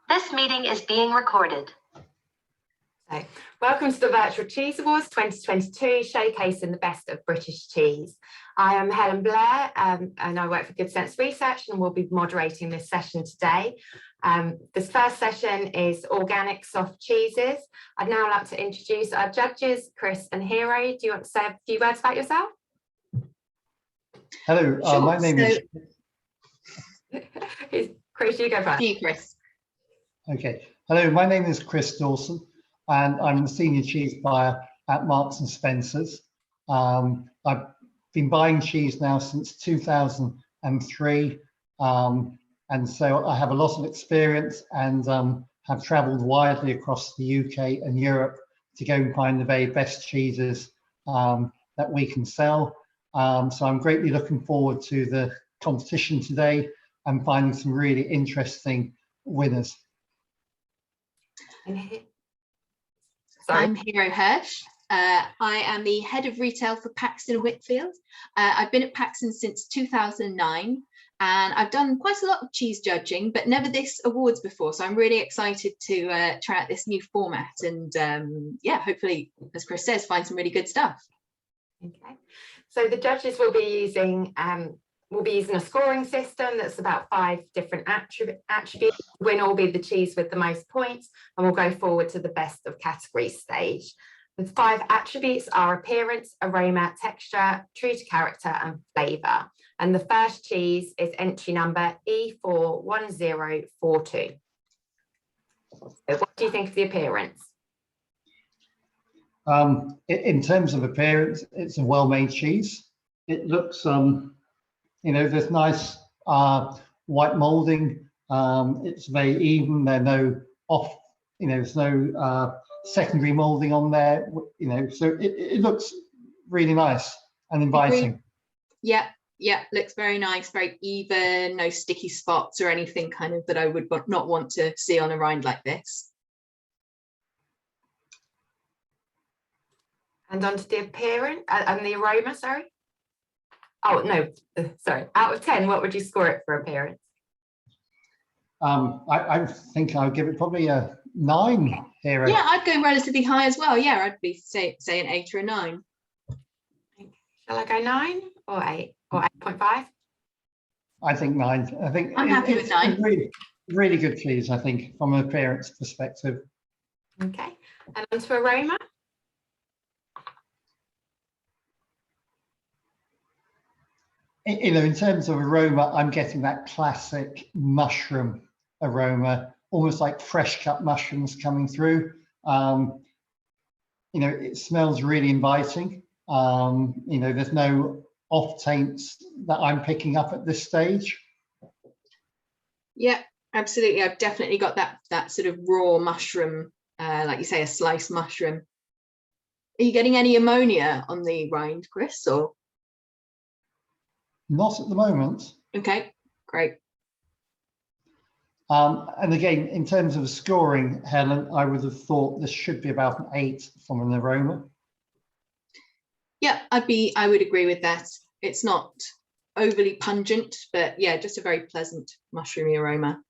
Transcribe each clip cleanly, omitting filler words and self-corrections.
This meeting is being recorded. So, welcome to the Virtual Cheese Awards 2022, showcasing the best of British cheese. I am Helen Blair and I work for Good Sense Research and will be moderating this session today. This first session is organic soft cheeses. I'd now like to introduce our judges, Chris and Hero. Do you want to say a few words about yourself? Hello, Sure. My name is... Chris, you go first. You, Chris. Okay. Hello, my name is Chris Dawson, and I'm the senior cheese buyer at Marks and Spencer's. I've been buying cheese now since 2003, and so I have a lot of experience and have travelled widely across the UK and Europe to go and find the very best cheeses that we can sell. So I'm greatly looking forward to the competition today and finding some really interesting winners. I'm Hero Hirsch. I am the head of retail for Paxton Whitfield. I've been at Paxton since 2009 and I've done quite a lot of cheese judging, but never this awards before. So I'm really excited to try out this new format and yeah, hopefully, as Chris says, find some really good stuff. Okay, so the judges will be using a scoring system that's about 5 different attributes. The winner will be the cheese with the most points, and we'll go forward to the best of category stage. The 5 attributes are appearance, aroma, texture, true to character, and flavour. And the first cheese is entry number E41042. So what do you think of the appearance? In terms of appearance, it's a well-made cheese. It looks, you know, there's nice white moulding. It's very even. There's no there's no secondary moulding on there. You know, so it looks really nice and inviting. Yeah, looks very nice, very even. No sticky spots or anything kind of that I would not want to see on a rind like this. And onto the appearance and the aroma, sorry. Oh, no, sorry. Out of 10, what would you score it for appearance? I think I'll give it probably a 9 here. Yeah, I'd go relatively high as well. Yeah, I'd be say an 8 or a 9. Shall I go 9 or 8 or 8.5? I think 9. I think I'm happy with 9. Really good cheese, I think, from an appearance perspective. Okay, and onto aroma. You know, in terms of aroma, I'm getting that classic mushroom aroma, almost like fresh cut mushrooms coming through. You know, it smells really inviting. You know, there's no off taints that I'm picking up at this stage. Yeah, absolutely. I've definitely got that sort of raw mushroom, like you say, a sliced mushroom. Are you getting any ammonia on the rind, Chris, or? Not at the moment. Okay, great. And again, in terms of scoring, Helen, I would have thought this should be about an 8 from an aroma. Yeah, I would agree with that. It's not overly pungent, but yeah, just a very pleasant mushroomy aroma.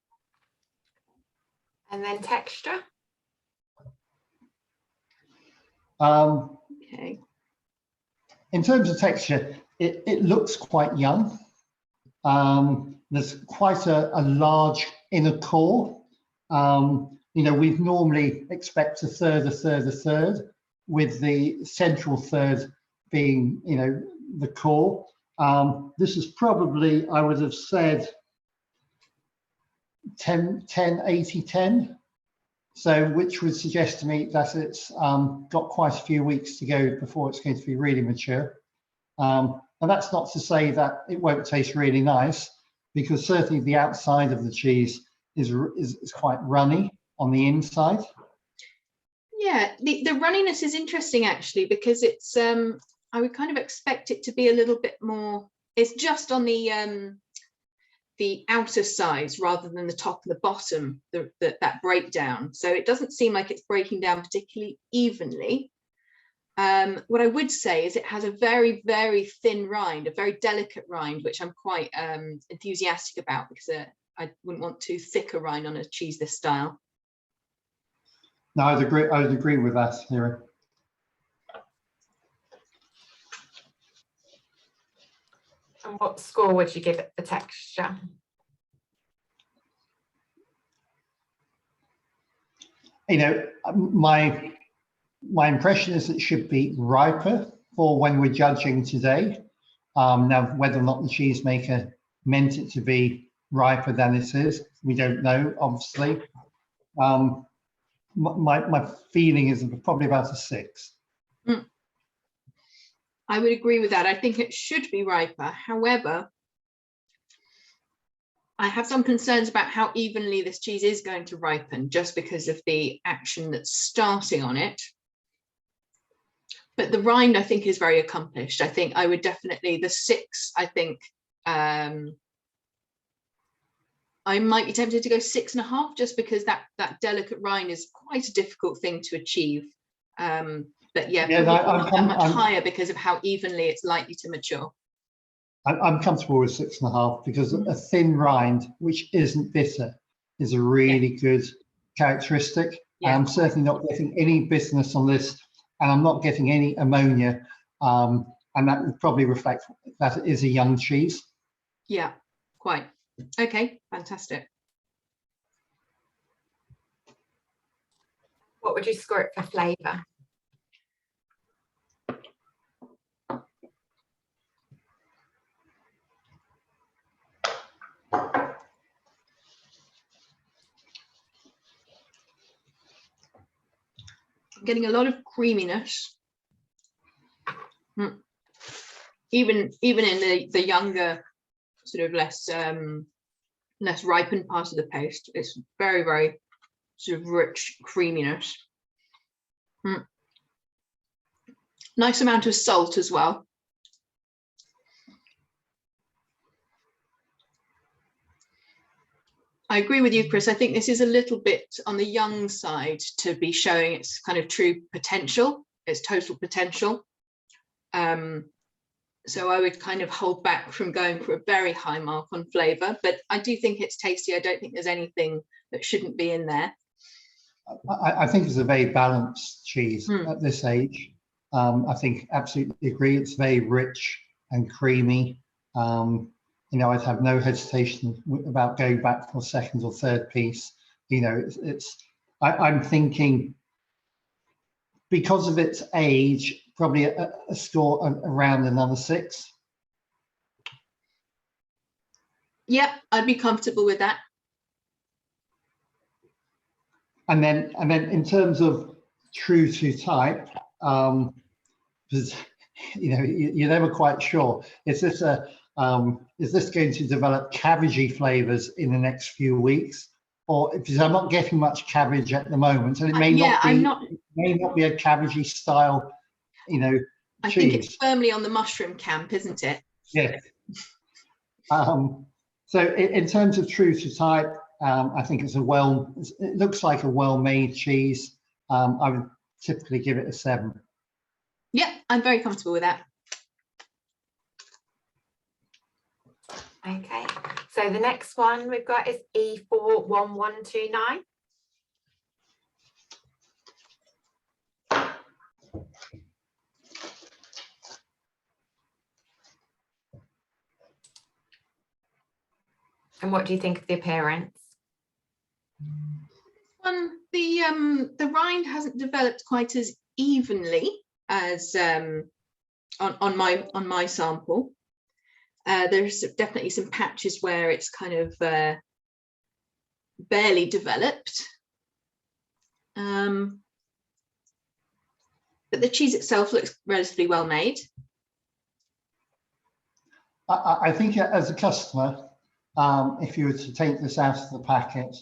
And then texture. Okay. In terms of texture, it looks quite young. There's quite a large inner core. You know, we'd normally expect a third, with the central third being, you know, the core. This is probably, I would have said, 10, 80, 10. So, which would suggest to me that it's got quite a few weeks to go before it's going to be really mature. And that's not to say that it won't taste really nice, because certainly the outside of the cheese is quite runny on the inside. Yeah, the runniness is interesting actually, because it's I would kind of expect it to be a little bit more. It's just on the outer sides rather than the top and the bottom, that breakdown. So it doesn't seem like it's breaking down particularly evenly. What I would say is it has a very, very thin rind, a very delicate rind, which I'm quite enthusiastic about, because I wouldn't want too thick a rind on a cheese this style. No, I'd agree with that, Hira. And what score would you give it for texture? You know, my impression is it should be riper for when we're judging today. Now, whether or not the cheesemaker meant it to be riper than it is, we don't know, obviously. My feeling is probably about a 6. I would agree with that. I think it should be riper. However, I have some concerns about how evenly this cheese is going to ripen just because of the action that's starting on it. But the rind, I think, is very accomplished. I think I would definitely, the 6, I think, I might be tempted to go 6.5 just because that delicate rind is quite a difficult thing to achieve. But yeah, not that much higher because of how evenly it's likely to mature. I'm comfortable with 6.5 because a thin rind, which isn't bitter, is a really good characteristic. Yeah. I'm certainly not getting any bitterness on this, and I'm not getting any ammonia, and that would probably reflect that it is a young cheese. Yeah, quite. Okay, fantastic. What would you score it for flavour? I'm getting a lot of creaminess. Even in the younger, sort of less ripened part of the paste, it's very, very sort of rich creaminess. Nice amount of salt as well. I agree with you, Chris. I think this is a little bit on the young side to be showing its kind of true potential, its total potential. So I would kind of hold back from going for a very high mark on flavour, but I do think it's tasty. I don't think there's anything that shouldn't be in there. I think it's a very balanced cheese at this age. I think absolutely agree. It's very rich and creamy. You know, I'd have no hesitation about going back for a second or third piece. You know, I'm thinking because of its age, probably a score around another 6. Yep, I'd be comfortable with that. And then in terms of true to type, because you know you're never quite sure. Is this going to develop cabbagey flavors in the next few weeks, or because I'm not getting much cabbage at the moment, and it may not be a cabbagey style, you know. I think it's firmly on the mushroom camp, isn't it? Yes. So in terms of true to type, I think it looks like a well-made cheese. I would typically give it a 7. Yeah, I'm very comfortable with that. Okay, so the next one we've got is E41129. And what do you think of the appearance? The rind hasn't developed quite as evenly as on my sample. There's definitely some patches where it's kind of barely developed, but the cheese itself looks relatively well made. I think as a customer, if you were to take this out of the packet,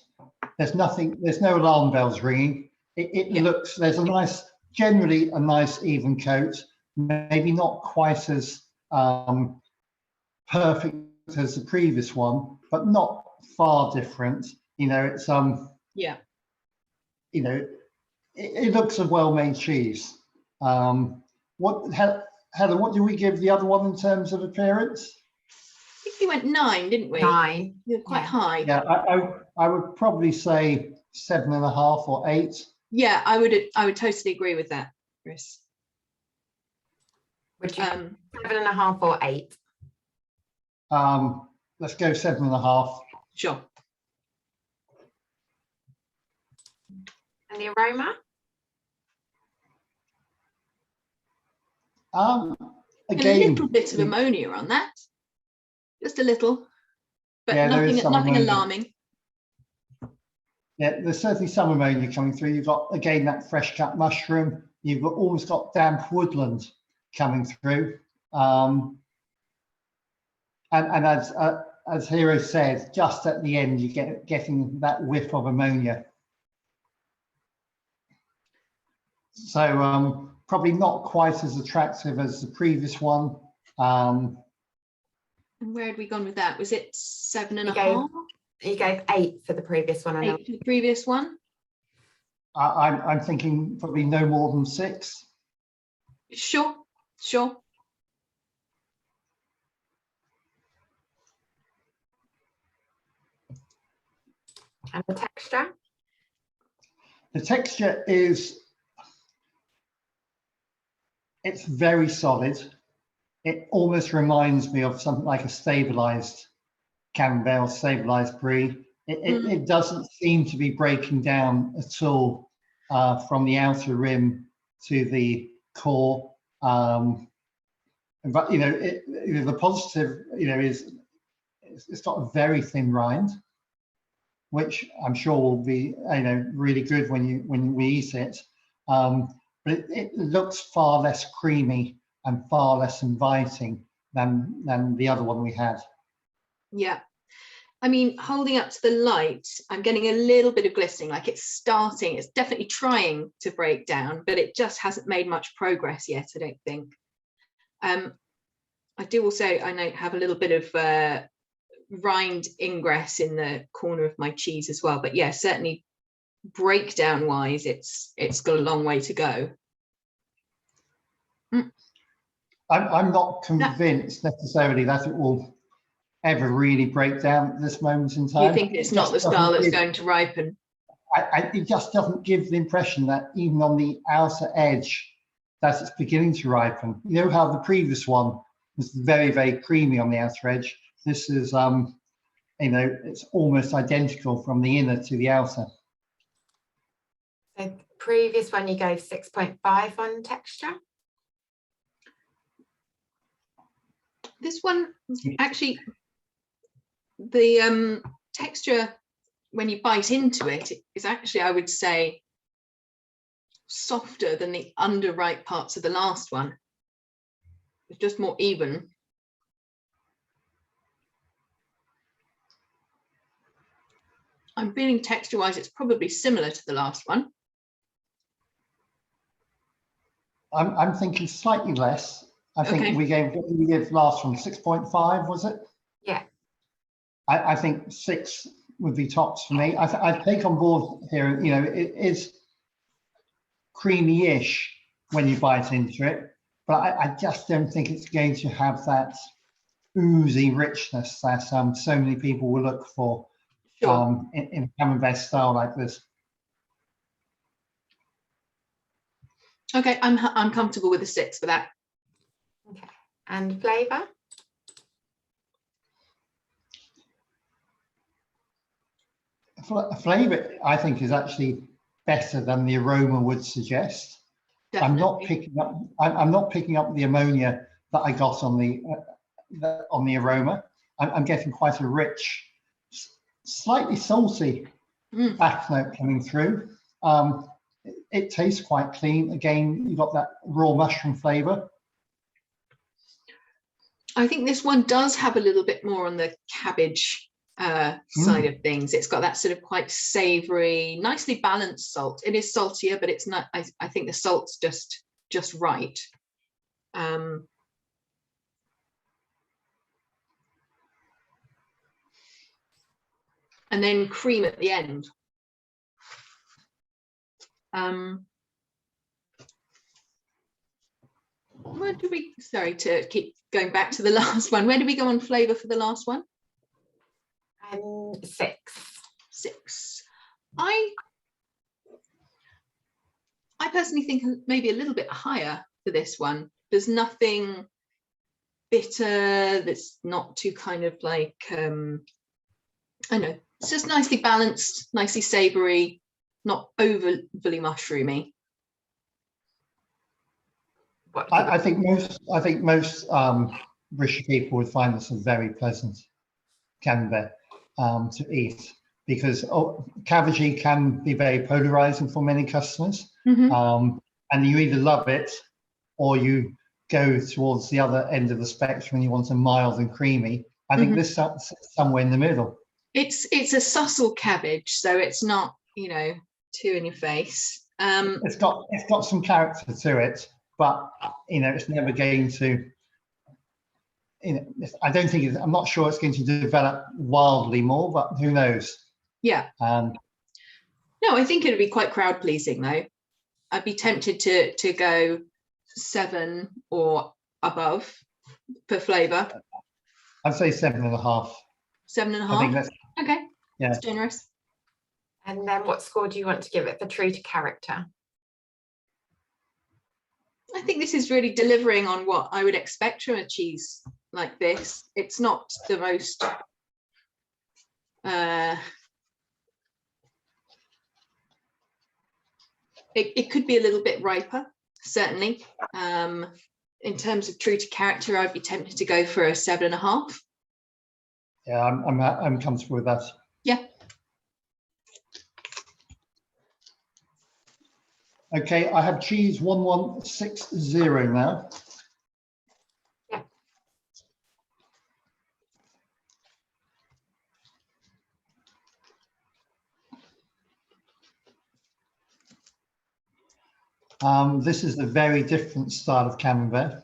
there's no alarm bells ringing. There's generally a nice even coat, maybe not quite as perfect as the previous one, but not far different. You know, it's yeah. You know, it looks a well-made cheese. Heather, what do we give the other one in terms of appearance? I think we went 9, didn't we? 9. You're quite Yeah. high. Yeah, I would probably say 7.5 or 8. Yeah, I would totally agree with that, Chris. Would you 7.5 or 8? Let's go 7.5. Sure. And the aroma? Again, a little bit of ammonia on that, just a little, but Yeah, there is nothing, some nothing ammonia. alarming. Yeah, there's certainly some ammonia coming through. You've got, again, that fresh cut mushroom. You've got almost got damp woodland coming through. And as Hero said, just at the end, you getting that whiff of ammonia. So probably not quite as attractive as the previous one. And where had we gone with that? Was it 7.5? You gave 8 for the previous one. 8 for the previous one? I'm thinking probably no more than 6. Sure, sure. And the texture? The texture is, it's very solid. It almost reminds me of something like a stabilized Camembert, stabilized brie. It doesn't seem to be breaking down at all from the outer rim to the core. But the positive, is it's got a very thin rind, which I'm sure will be, really good when we eat it. But it looks far less creamy and far less inviting than the other one we had. Yeah. I mean, holding up to the light, I'm getting a little bit of glistening, like it's definitely trying to break down, but it just hasn't made much progress yet, I don't think. I do also, I know, have a little bit of rind ingress in the corner of my cheese as well, but yeah, certainly breakdown wise, it's got a long way to go. I'm not convinced necessarily that it will ever really break down at this moment in time. You think it's not the style that's going to ripen? It just doesn't give the impression that even on the outer edge that it's beginning to ripen. You know how the previous one was very, very creamy on the outer edge. This is, it's almost identical from the inner to the outer. The previous one you gave 6.5 on texture. This one, actually, the texture when you bite into it is actually, I would say, softer than the underripe parts of the last one. It's just more even. I'm feeling texture-wise, it's probably similar to the last one. I'm thinking slightly less. I think we gave last one 6.5, was it? Yeah. I think 6 would be tops for me. I take on board here, it is creamy-ish when you bite into it, but I just don't think it's going to have that oozy richness that so many people will look for in a Camembert style like this. Okay, I'm comfortable with a 6 for that. Okay, and flavour? Flavour, I think, is actually better than the aroma would suggest. Definitely. I'm not picking up the ammonia that I got on the aroma. I'm getting quite a rich, slightly salty back note coming through. It tastes quite clean. Again, you've got that raw mushroom flavour. I think this one does have a little bit more on the cabbage side of things. It's got that sort of quite savoury, nicely balanced salt. It is saltier, but it's not. I think the salt's just right. And then cream at the end. Where do we, sorry to keep going back to the last one, where do we go on flavour for the last one? 6. 6. I personally think maybe a little bit higher for this one. There's nothing bitter that's not too kind of like, I don't know, it's just nicely balanced, nicely savoury, not overly mushroomy. I think most British people would find this a very pleasant camembert to eat, because cabbagey can be very polarizing for many customers. And you either love it or you go towards the other end of the spectrum and you want a mild and creamy. I think this sits somewhere in the middle. It's a subtle cabbage, so it's not, you know, too in your face. It's got some character to it, but you know, it's never going to, you know, I don't think it's, I'm not sure it's going to develop wildly more, but who knows? Yeah. No, I think it'd be quite crowd pleasing though. I'd be tempted to go 7 or above per flavour. I'd say 7.5. 7.5. Okay. Yeah. That's generous. And then what score do you want to give it for true to character? I think this is really delivering on what I would expect from a cheese like this. It's not the most it could be a little bit riper, certainly. In terms of true to character, I'd be tempted to go for a 7.5. Yeah, I'm comfortable with that. Yeah. Okay, I have cheese 1160 now. Yeah. This is a very different style of camembert.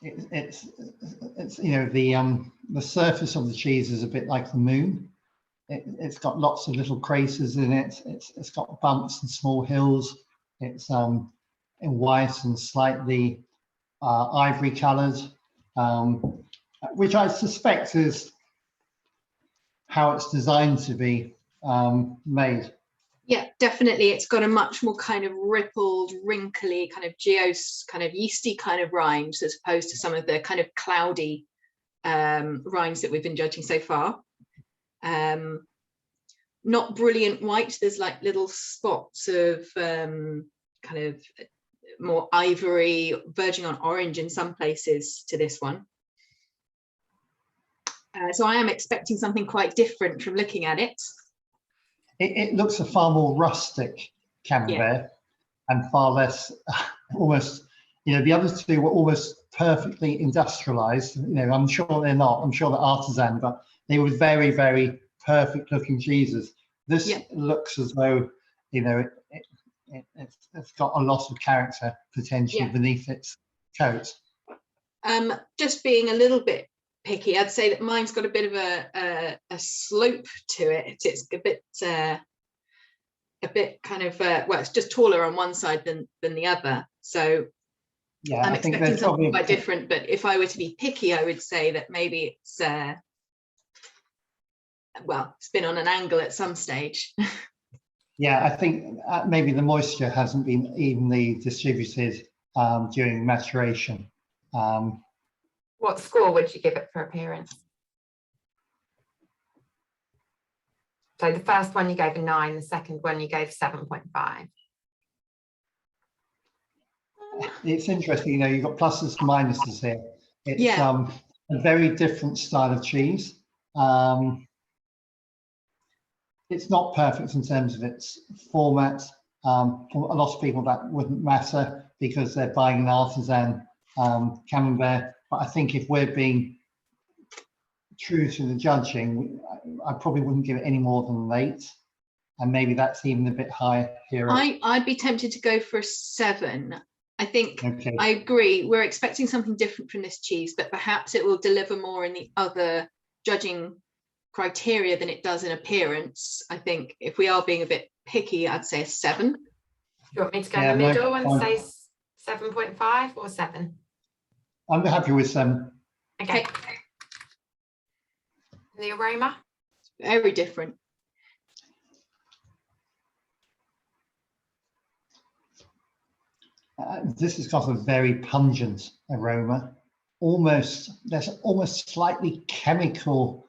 It's you know, the surface of the cheese is a bit like the moon. It's got lots of little craters in it. It's got bumps and small hills. It's in white and slightly ivory coloured, which I suspect is how it's designed to be made. Yeah, definitely. It's got a much more kind of rippled, wrinkly, kind of kind of yeasty kind of rinds, as opposed to some of the kind of cloudy rinds that we've been judging so far. Not brilliant white. There's like little spots of kind of more ivory, verging on orange in some places to this one. So I am expecting something quite different from looking at it. It looks a far more rustic camembert, and far less almost, you know, the other two were almost perfectly industrialized. You know, I'm sure they're not. I'm sure they're artisan, but they were very, very perfect looking cheeses. This looks as though, you know, it's got a lot of character potentially beneath its coat. Just being a little bit picky, I'd say that mine's got a bit of a slope to it. It's a bit kind of well, it's just taller on one side than the other. So yeah, I'm expecting something quite probably different. But if I were to be picky, I would say that maybe it's well, it's been on an angle at some stage. Yeah, I think maybe the moisture hasn't been evenly distributed during maturation. What score would you give it for appearance? So the first one you gave a 9, the second one you gave 7.5. It's interesting, you know, you've got pluses and minuses here. It's a very different style of cheese. It's not perfect in terms of its format. For a lot of people that wouldn't matter because they're buying an artisan camembert. But I think if we're being true to the judging, I probably wouldn't give it any more than an 8. And maybe that's even a bit higher here. I'd be tempted to go for a 7. I think I agree. We're expecting something different from this cheese, but perhaps it will deliver more in the other judging criteria than it does in appearance. I think if we are being a bit picky, I'd say a 7. you want me to go Yeah, in the no, middle and fine. say 7.5 or 7? I'm happy with 7. Okay. The aroma? Very different. This has got a very pungent aroma. There's almost slightly chemical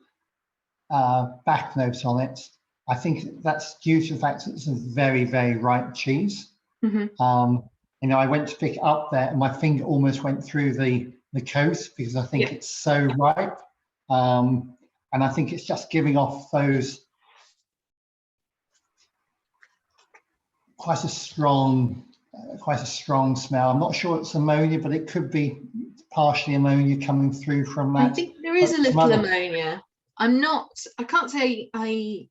back notes on it. I think that's due to the fact that it's a very, very ripe cheese. Mm-hmm. You know, I went to pick it up there and my finger almost went through the coat because I think it's so ripe. And I think it's just giving off those quite a strong smell. I'm not sure it's ammonia, but it could be partially ammonia coming through from that. I think there is a little ammonia. I can't say that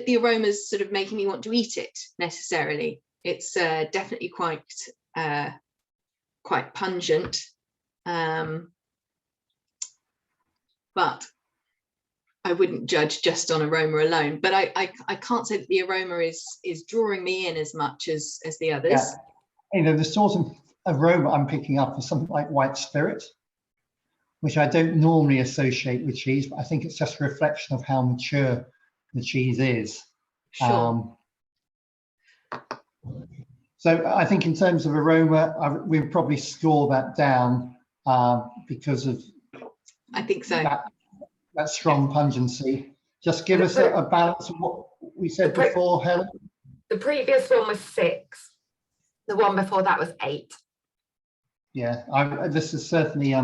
the aroma is sort of making me want to eat it necessarily. It's definitely quite pungent, but I wouldn't judge just on aroma alone. But I can't say that the aroma is drawing me in as much as the others. Yeah. You know, the sort of aroma I'm picking up is something like white spirit, which I don't normally associate with cheese, but I think it's just a reflection of how mature the cheese is. Sure. So I think in terms of aroma, we'd probably score that down because of I think so. That strong pungency. Just give us a balance of what we said before, Helen. The previous one was 6. The one before that was 8. Yeah, this is certainly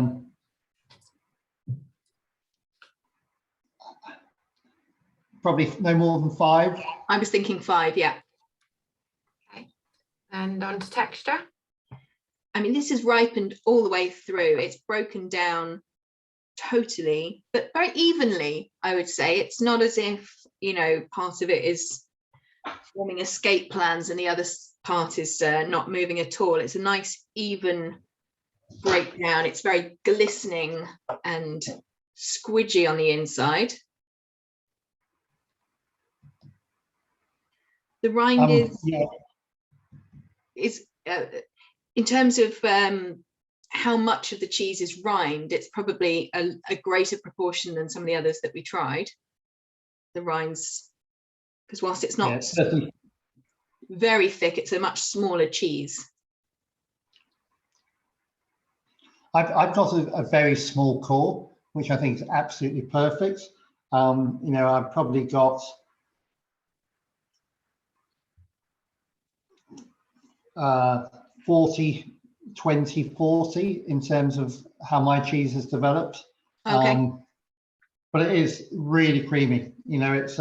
probably no more than 5. I was thinking 5, yeah. Okay, and on to texture. I mean, this is ripened all the way through. It's broken down totally, but very evenly, I would say. It's not as if, you know, part of it is forming escape plans and the other part is not moving at all. It's a nice even breakdown. It's very glistening and squidgy on the inside. The rind is in terms of how much of the cheese is rind, it's probably a greater proportion than some of the others that we tried. The rinds, because whilst it's not very thick, it's a much smaller cheese. I've got a very small core, which I think is absolutely perfect. You know, I've probably got 40, 20, 40 in terms of how my cheese has developed. Okay. But it is really creamy. You know, it's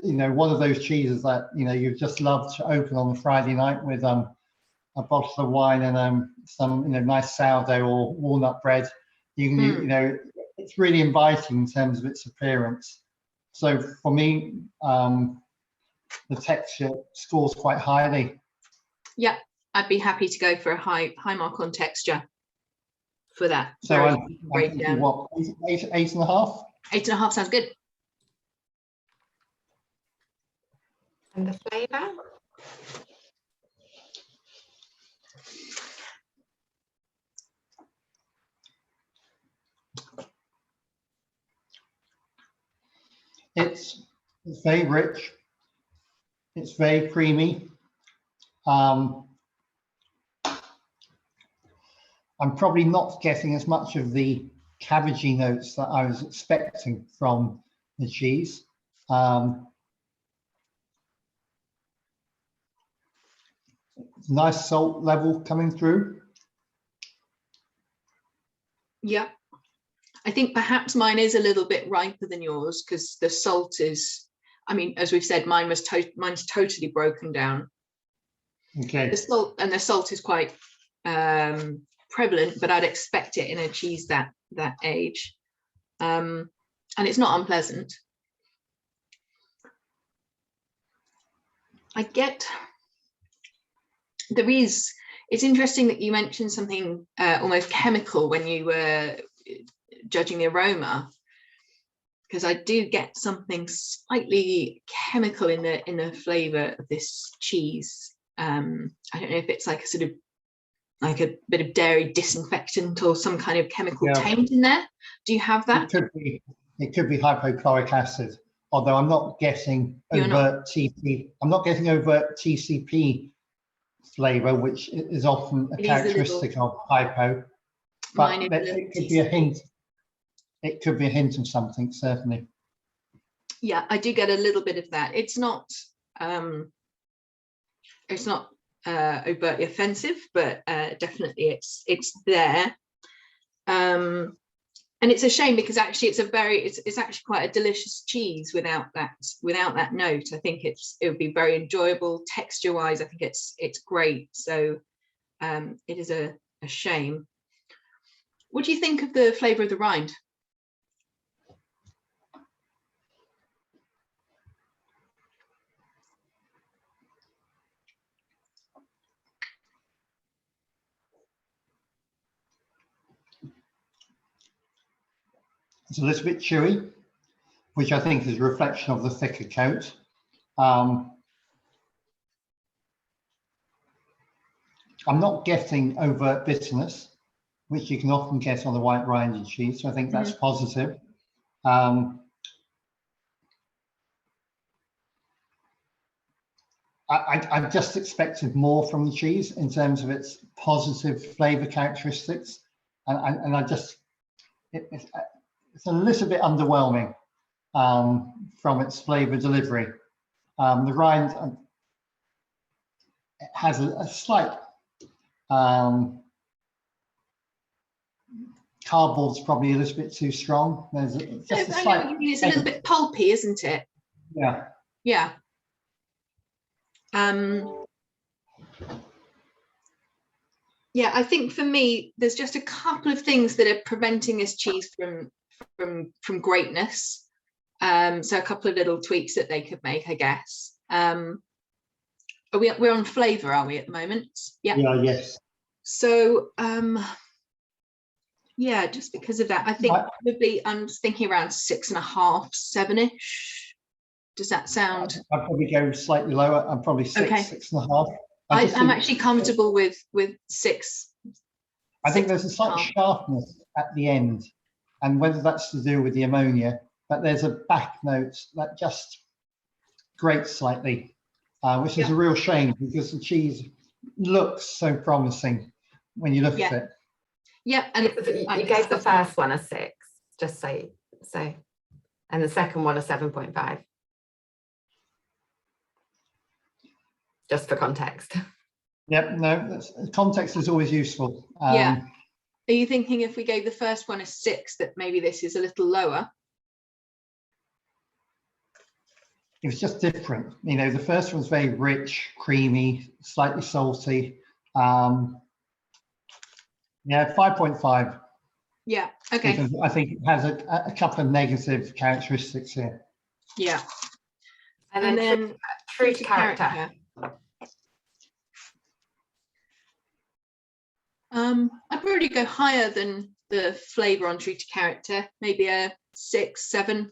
you know, one of those cheeses that, you know, you just love to open on a Friday night with a bottle of wine and some, you know, nice sourdough or walnut bread. You know, it's really inviting in terms of its appearance. So for me, the texture scores quite highly. Yeah, I'd be happy to go for a high mark on texture for that. So I'm thinking, what, 8.5? 8.5 sounds good. And the flavour? It's very rich. It's very creamy. I'm probably not getting as much of the cabbagey notes that I was expecting from the cheese. Nice salt level coming through. Yeah, I think perhaps mine is a little bit riper than yours because the salt is, I mean, as we've said, mine's totally broken down. Okay. The salt is quite prevalent, but I'd expect it in a cheese that age, and it's not unpleasant. I get it's interesting that you mentioned something almost chemical when you were judging the aroma. because I do get something slightly chemical in the flavour of this cheese. I don't know if it's like a sort of like a bit of dairy disinfectant or some kind of chemical taint in there. Do you have that? It could be hypochloric acid, although I'm not getting overt TCP. I'm not getting overt TCP flavour, which is often a characteristic of hypo. But it could be a hint. It could be a hint of something, certainly. Yeah, I do get a little bit of that. It's not overtly offensive, but definitely it's there. And it's a shame because actually it's actually quite a delicious cheese without that note. I think it would be very enjoyable texture wise. I think it's great. So it is a shame. What do you think of the flavour of the rind? It's a little bit chewy, which I think is a reflection of the thicker coat. I'm not getting overt bitterness, which you can often get on the white rinded cheese, so I think that's positive. I just expected more from the cheese in terms of its positive flavour characteristics, and I just it's a little bit underwhelming from its flavour delivery. The rind has a slight cardboard's probably a little bit too strong. There's just a slight. It's a little bit pulpy, isn't it? Yeah. Yeah. Yeah, I think for me, there's just a couple of things that are preventing this cheese from greatness. So a couple of little tweaks that they could make, I guess. We're on flavour, are we, at the moment? Yeah. Yeah. Yes. So yeah, just because of that, I think probably I'm thinking around 6.5, 7-ish. Does that sound? I'd probably go slightly lower. I'm probably 6.5. I'm actually comfortable with 6. I think there's a slight sharpness at the end, and whether that's to do with the ammonia, but there's a back note that just grates slightly, which is a real shame because the cheese looks so promising when you look at it. Yeah, and you gave the first one a 6, just so, and the second one a 7.5. Just for context. Yep, no, context is always useful. Yeah. Are you thinking if we gave the first one a 6 that maybe this is a little lower? It was just different. You know, the first one's very rich, creamy, slightly salty. Yeah, 5.5. Yeah, okay. Because I think it has a couple of negative characteristics here. Yeah. And then true to character. I'd probably go higher than the flavour on true to character, maybe a 6, 7.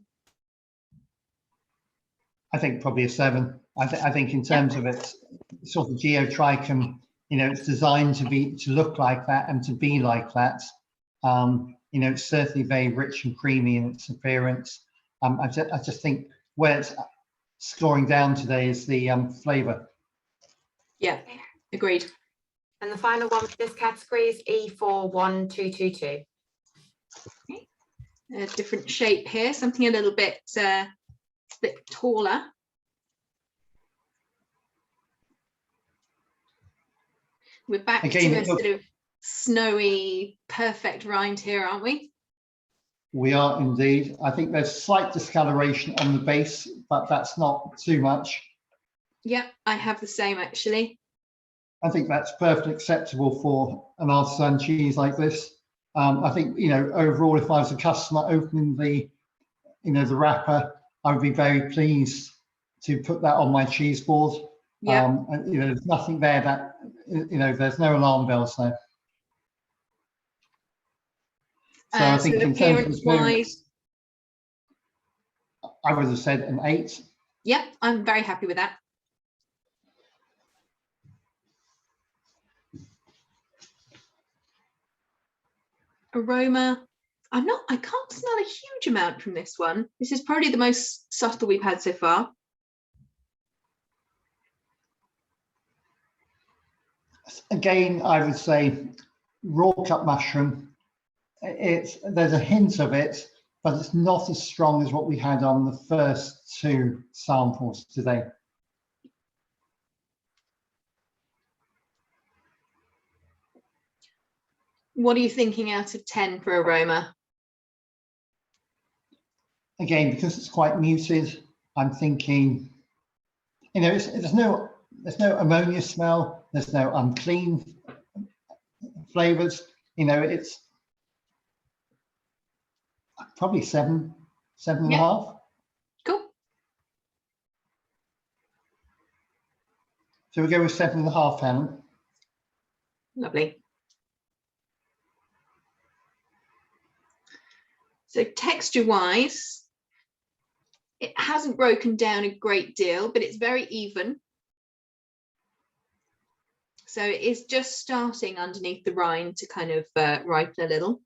I think probably a 7. I think in terms of its sort of geotrichum, you know, it's designed to look like that and to be like that. You know, it's certainly very rich and creamy in its appearance. I just think where it's scoring down today is the flavour. Yeah, agreed. And the final one for this category is E41222. Okay. A different shape here, something a little bit taller. We're back to a sort of snowy, perfect rind here, aren't we? We are indeed. I think there's slight discoloration on the base, but that's not too much. Yeah, I have the same actually. I think that's perfectly acceptable for an artisan cheese like this. I think, you know, overall, if I was a customer opening the, you know, the wrapper, I would be very pleased to put that on my cheese board. Yeah. You know, there's nothing there that, you know, there's no alarm bells there. So I think in terms of appearance, I would have said an 8. Yeah, I'm very happy with that. Aroma, I can't smell a huge amount from this one. This is probably the most subtle we've had so far. Again, I would say raw cut mushroom. There's a hint of it, but it's not as strong as what we had on the first 2 samples today. What are you thinking out of 10 for aroma? Again, because it's quite muted, I'm thinking, you know, there's no ammonia smell, there's no unclean flavors. You know, it's probably 7, 7.5. Cool. So we go with 7.5, Helen. Lovely. So texture-wise, it hasn't broken down a great deal, but it's very even. So it is just starting underneath the rind to kind of ripen a little.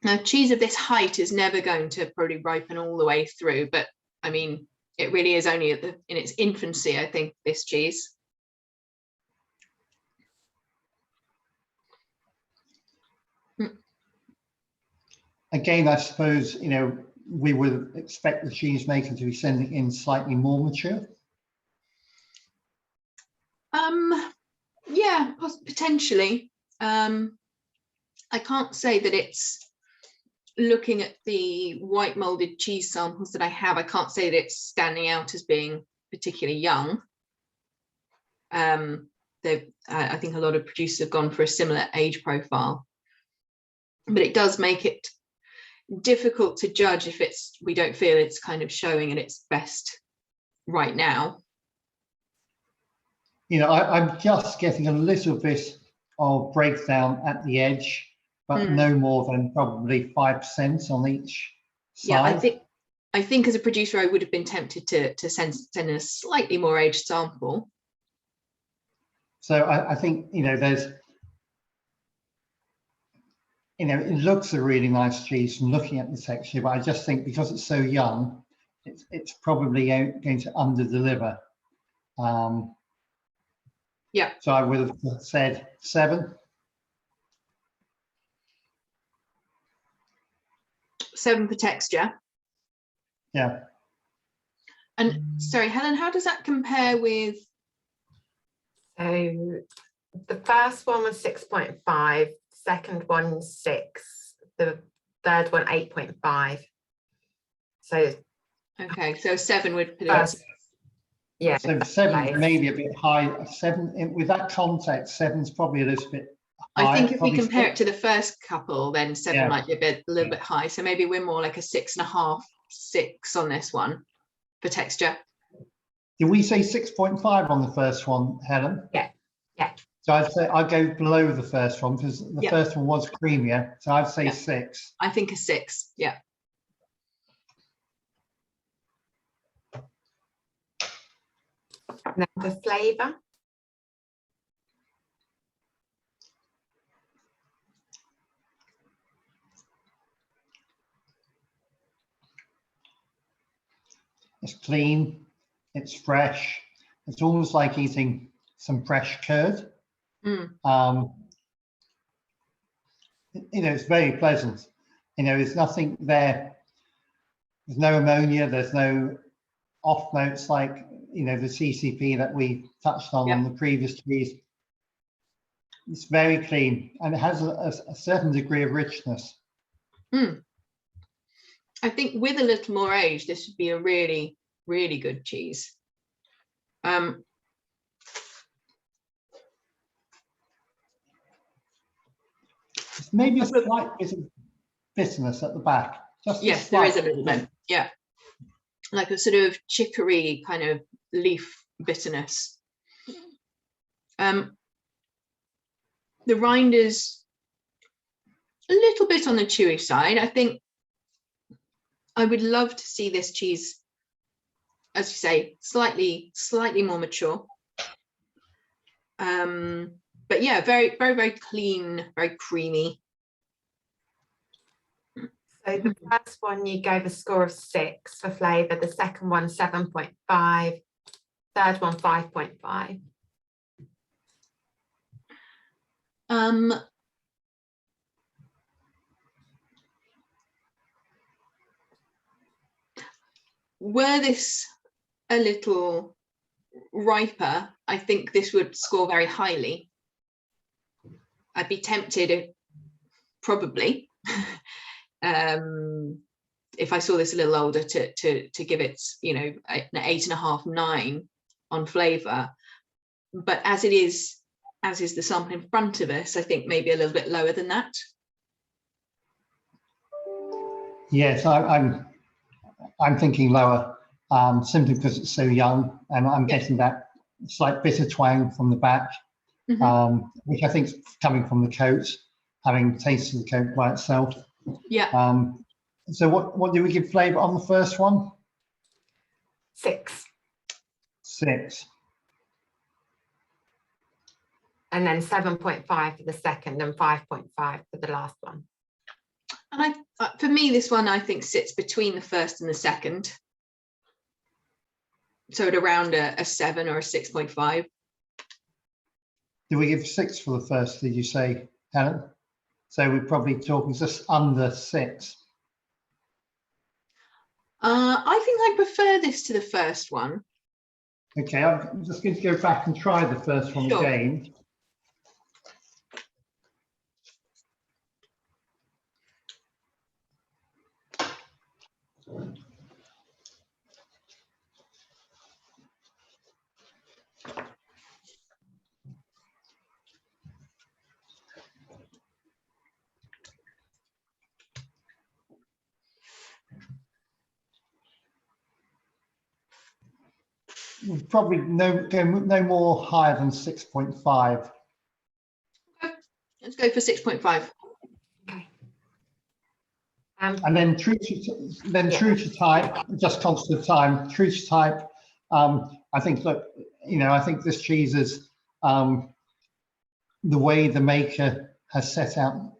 Now, cheese of this height is never going to probably ripen all the way through, but I mean, it really is only in its infancy, I think, this cheese. Again, I suppose, you know, we would expect the cheesemaker to be sending in slightly more mature. Yeah, potentially. I can't say that it's, looking at the white molded cheese samples that I have, I can't say that it's standing out as being particularly young. I think a lot of producers have gone for a similar age profile, but it does make it difficult to judge if we don't feel it's kind of showing at its best right now. You know, I'm just getting a little bit of breakdown at the edge, but no more than probably 5% on each side. Yeah, I think as a producer, I would have been tempted to send in a slightly more aged sample. So I think, you know, there's, you know, it looks a really nice cheese from looking at the texture, but I just think because it's so young, it's probably going to under-deliver. Yeah. So I would have said 7. 7 for texture. Yeah. And sorry, Helen, how does that compare with? So the first one was 6.5, second one 6, the third one 8.5. So okay, so 7 would put it. Yeah. So 7 maybe a bit high. 7 with that context, 7's probably a little bit high. I think if we compare it to the first couple, then 7 might be a little bit high. So maybe we're more like a 6.5, 6 on this one for texture. Did we say 6.5 on the first one, Helen? Yeah. Yeah. So I'd say I'd go below the first one because the first one was creamier. So I'd say 6. I think a 6. Yeah. Now the flavour. It's clean, it's fresh. It's almost like eating some fresh curd. You know, it's very pleasant. You know, there's nothing there. There's no ammonia. There's no off notes like, you know, the CCP that we touched on the previous cheese. It's very clean and it has a certain degree of richness. I think with a little more age, this would be a really, really good cheese. Maybe a slight bit of bitterness at the back. Yes, there is a little bit. Yeah, like a sort of chicory kind of leaf bitterness. The rind is a little bit on the chewy side. I think I would love to see this cheese, as you say, slightly more mature. But yeah, very, very, very clean, very creamy. So the first one you gave a score of 6 for flavour, the second one 7.5, third one 5.5. Were this a little riper, I think this would score very highly. I'd be tempted, probably, if I saw this a little older, to give it, you know, an 8.5, 9 on flavour. But as is the sample in front of us, I think maybe a little bit lower than that. Yes, I'm thinking lower, simply because it's so young, and I'm getting that slight bitter twang from the back, which I think is coming from the coat, having tasted the coat by itself. Yeah. So what do we give flavour on the first one? 6. 6. And then 7.5 for the second and 5.5 for the last one. And for me, this one I think sits between the first and the second. So at around a 7 or a 6.5. Do we give 6 for the first, did you say, Helen? So we're probably talking just under 6. I think I prefer this to the first one. Okay, I'm just going to go back and try the first one again. Probably no more higher than 6.5. Let's go for 6.5. Okay. And then true to type, just constant time, true to type. I think, look, you know, I think this cheese is the way the maker has set out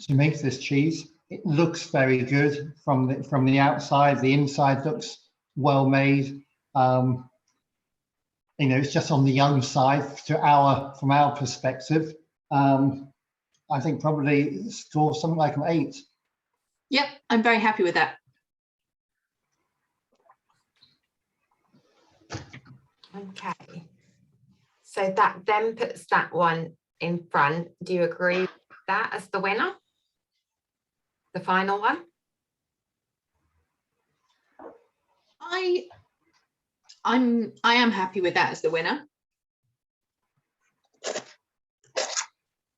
to make this cheese. It looks very good from the outside. The inside looks well made. You know, it's just on the young side from our perspective. I think probably score something like an 8. Yep, I'm very happy with that. Okay. So that then puts that one in front. Do you agree with that as the winner? The final one? I am happy with that as the winner.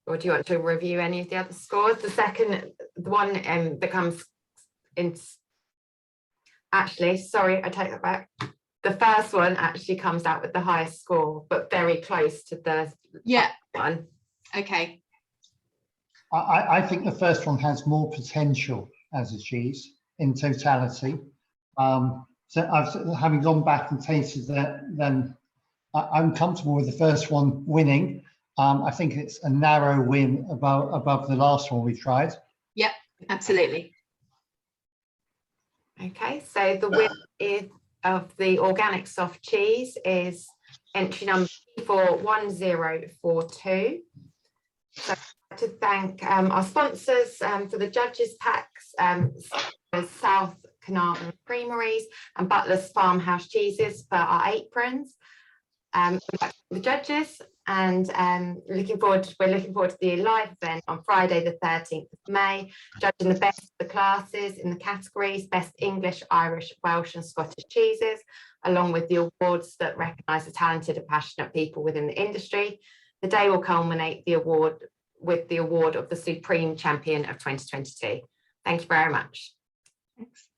Or do you want to review any of the other scores? The one that comes in, actually, sorry, I take that back. The first one actually comes out with the highest score, but very close to the one. Okay. I think the first one has more potential as a cheese in totality. So having gone back and tasted that, then I'm comfortable with the first one winning. I think it's a narrow win above the last one we tried. Yep, absolutely. Okay, so the winner of the organic soft cheese is entry number 41042. So I'd like to thank our sponsors for the judges packs, South Carnarvon Creameries and Butler's Farmhouse Cheeses for our aprons. The judges, and we're looking forward to the live event on Friday the 13th of May, judging the best of the classes in the categories Best English, Irish, Welsh and Scottish cheeses, along with the awards that recognise the talented and passionate people within the industry. The day will culminate with the award of the Supreme Champion of 2022. Thank you very much. Thanks.